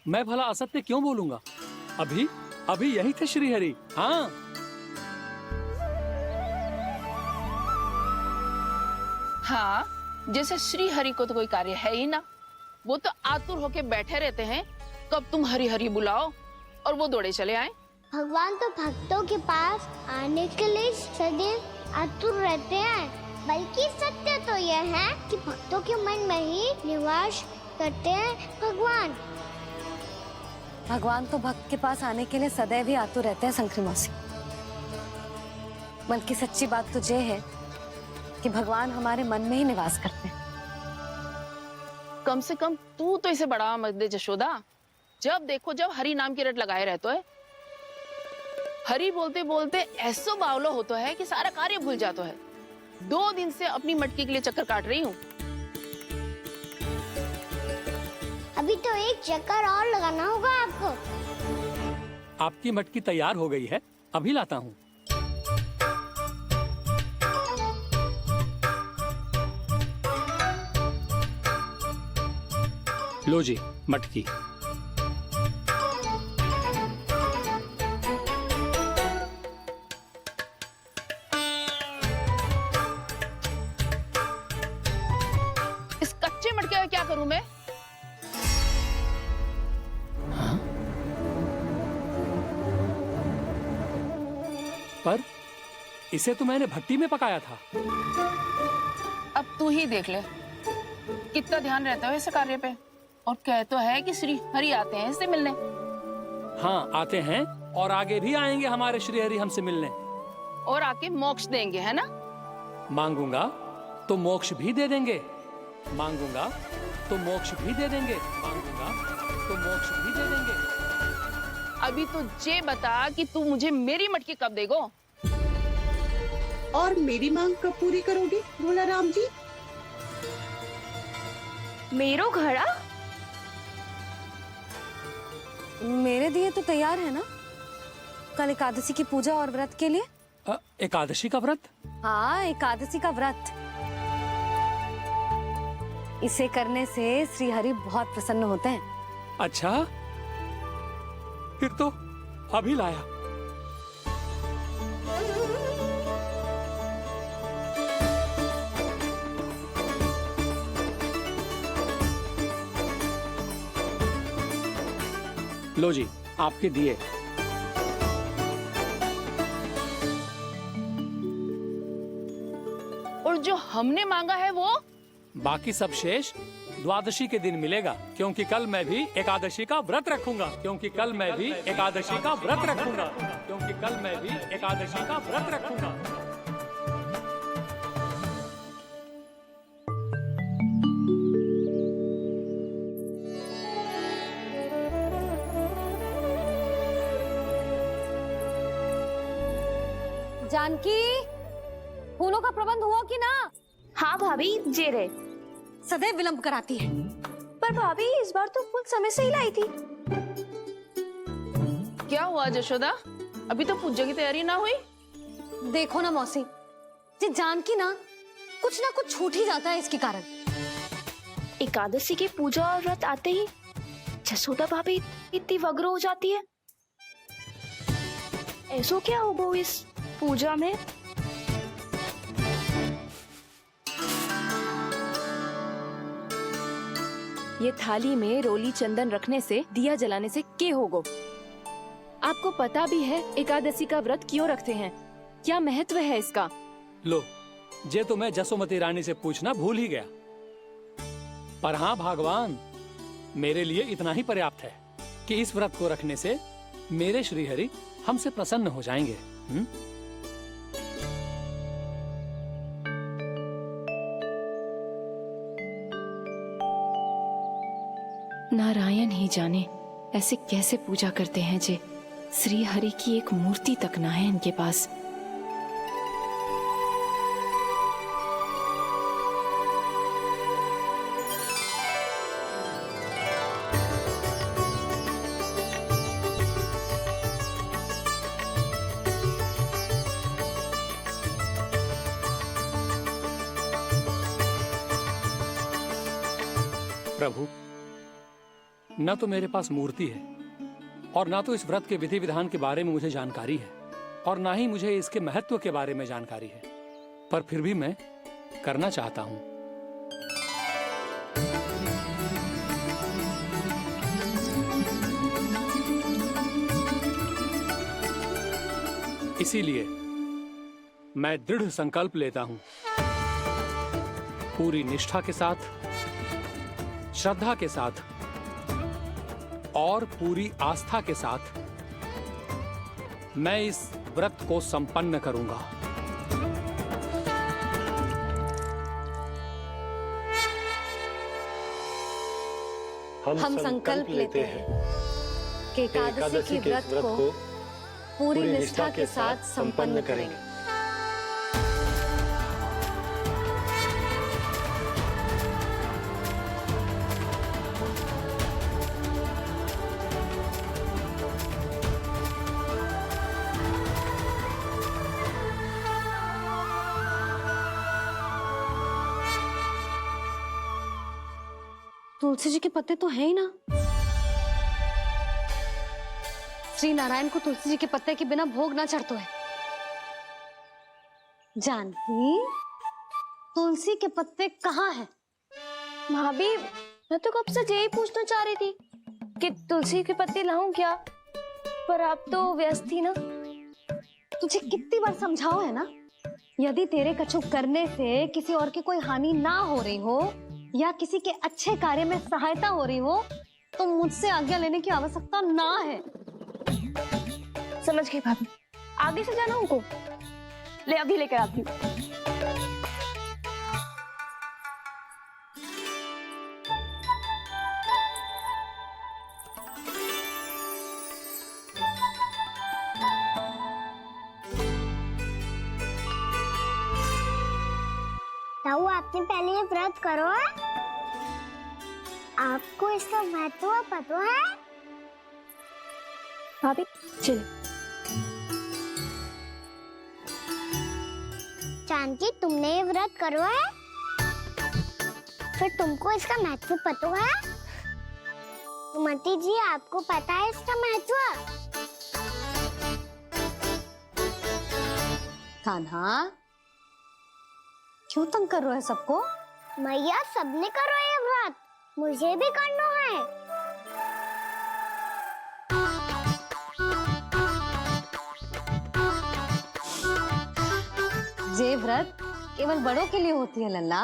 मैं भला असत्य क्यों बोलूंगा? अभी अभी यही थे श्रीहरि। हाँ, हाँ, जैसे श्री हरि को तो कोई कार्य है ही ना। वो तो आतुर होके बैठे रहते हैं कब तुम हरि हरि बुलाओ और वो दौड़े चले आए। भगवान तो भक्तों के पास आने के लिए सदैव आतुर रहते हैं। बल्कि सत्य तो यह है कि भक्तों के मन में ही निवास करते हैं भगवान। भगवान तो भक्त के पास आने के लिए सदैव ही आतुर रहते हैं शंकरी मौसी। बल्कि सच्ची बात तो ये है कि भगवान हमारे मन में ही निवास करते हैं। कम से कम तू तो इसे बढ़ावा मत दे जशोदा। जब देखो जब हरि नाम की रट लगाए रहते है। हरि बोलते बोलते ऐसो बावलो होता है कि सारा कार्य भूल जाता है। 2 दिन से अपनी मटकी के लिए चक्कर काट रही हूँ। अभी तो एक चक्कर और लगाना होगा आपको। आपकी मटकी तैयार हो गई है, अभी लाता हूँ। लो जी मटकी। इस कच्चे मटके का क्या करूं मैं? हाँ? पर इसे तो मैंने भट्टी में पकाया था। अब तू ही देख ले कितना ध्यान रहता है इस कार्य पे। और कह तो है कि श्री हरि आते हैं इससे मिलने। हाँ आते हैं और आगे भी आएंगे हमारे श्रीहरि हमसे मिलने। और आके मोक्ष देंगे, है ना? मांगूंगा तो मोक्ष भी दे देंगे, मांगूंगा तो मोक्ष भी दे देंगे, मांगूंगा तो मोक्ष भी दे देंगे। अभी तो ये बता कि तू मुझे मेरी मटकी कब देगो? और मेरी मांग कब पूरी करोगे भोला राम जी? मेरो घड़ा मेरे दिए तो तैयार है ना कल एकादशी की पूजा और व्रत के लिए। एकादशी का व्रत? हाँ, एकादशी का व्रत। इसे करने से श्री हरि बहुत प्रसन्न होते हैं। अच्छा, फिर तो अभी लाया। लो जी आपके दिए। और जो हमने मांगा है वो? बाकी सब शेष द्वादशी के दिन मिलेगा, क्योंकि कल मैं भी एकादशी का व्रत रखूंगा, क्योंकि कल मैं भी एकादशी का व्रत रखूंगा, क्योंकि कल मैं भी एकादशी का व्रत रखूंगा। जानकी, फूलों का प्रबंध हुआ कि ना? हाँ भाभी, जे रहे। सदैव विलंब कराती है। पर भाभी इस बार तो फूल समय से ही लाई थी। क्या हुआ जशोदा? अभी तो पूजा की तैयारी ना हुई? देखो ना मौसी, जी जानकी ना कुछ छूट ही जाता है इसके कारण। एकादशी की पूजा और व्रत आते ही जसोदा भाभी इतनी वग्र हो जाती है। ऐसो क्या होगा इस पूजा में? ये थाली में रोली चंदन रखने से, दिया जलाने से के होगो? आपको पता भी है एकादशी का व्रत क्यों रखते हैं? क्या महत्व है इसका? लो, जे तो मैं जसोमती रानी से पूछना भूल ही गया। पर हाँ भगवान, मेरे लिए इतना ही पर्याप्त है कि इस व्रत को रखने से मेरे श्रीहरि हमसे प्रसन्न हो जाएंगे। नारायण ही जाने ऐसे कैसे पूजा करते हैं जे श्री हरि की एक मूर्ति तक ना है इनके पास। प्रभु, न तो मेरे पास मूर्ति है और ना तो इस व्रत के विधि विधान के बारे में मुझे जानकारी है और ना ही मुझे इसके महत्व के बारे में जानकारी है, पर फिर भी मैं करना चाहता हूं। इसीलिए मैं दृढ़ संकल्प लेता हूं, पूरी निष्ठा के साथ, श्रद्धा के साथ और पूरी आस्था के साथ मैं इस व्रत को संपन्न करूंगा। हम संकल्प लेते हैं कि एकादशी के व्रत को पूरी निष्ठा के साथ संपन्न करेंगे। तुलसी जी के पत्ते तो हैं ही ना। श्री नारायण को तुलसी जी के पत्ते के बिना भोग ना चढ़तो है। जानकी, तुलसी के पत्ते कहाँ हैं? भाभी, मैं तो कब से यही पूछना चाह रही थी कि तुलसी के पत्ते लाऊं क्या, पर आप तो व्यस्त थी ना। तुझे कितनी बार समझाओ है ना, यदि तेरे कछु करने से किसी और की कोई हानि ना हो रही हो या किसी के अच्छे कार्य में सहायता हो रही हो तो मुझसे आज्ञा लेने की आवश्यकता ना है। समझ गई भाभी, आगे से जाना उनको। ले अभी लेकर आती हूँ। ताऊ, आपने पहले ये व्रत करो है? आपको इसका महत्व पता है? भाभी चलो। जानकी, तुमने ये व्रत करो है? फिर तुमको इसका महत्व पता है? सुमति जी, आपको पता है इसका महत्व? कान्हा, क्यों तंग कर रहे हो सबको? मैया, सबने करो ये व्रत, मुझे भी करना है। ये व्रत केवल बड़ों के लिए होती है लल्ला।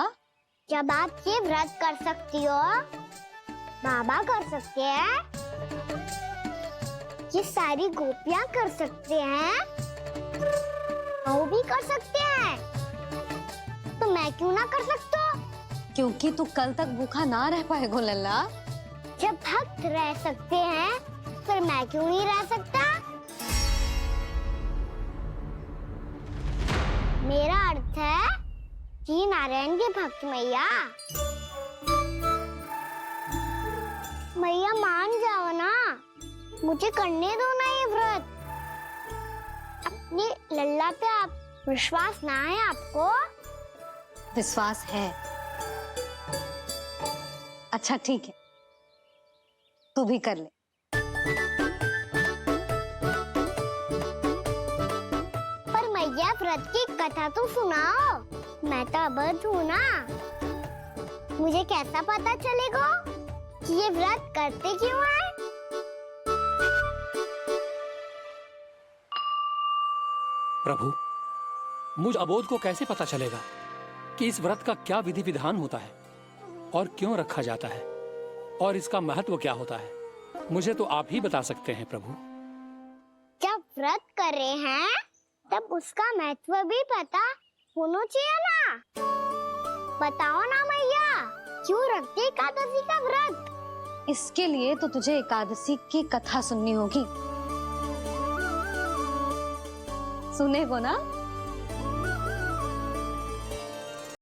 जब आप ये व्रत कर सकती हो, बाबा कर सकते हैं, ये सारी गोपियां कर सकते हैं, वो भी कर सकते हैं, तो मैं क्यों ना कर सकता? क्योंकि तू कल तक भूखा ना रह पाएगो लल्ला। जब भक्त रह सकते हैं, फिर मैं क्यों नहीं रह सकता? मेरा अर्थ है कि नारायण के भक्त मैया, मैया मान जाओ ना, मुझे करने दो ना ये व्रत। अपनी लल्ला पे आप विश्वास ना है आपको? विश्वास है। अच्छा ठीक है, तू भी कर ले। पर मैया, व्रत की कथा तो सुनाओ, मैं तो अबध हूँ ना। मुझे कैसा पता चलेगा कि ये व्रत करते क्यों हैं? प्रभु, मुझ अबोध को कैसे पता चलेगा कि इस व्रत का क्या विधि विधान होता है और क्यों रखा जाता है और इसका महत्व क्या होता है? मुझे तो आप ही बता सकते हैं प्रभु। जब व्रत कर रहे हैं तब उसका महत्व भी पता होना चाहिए ना। बताओ ना मैया, क्यों रखते एकादशी का व्रत? इसके लिए तो तुझे एकादशी की कथा सुननी होगी। सुने वो ना?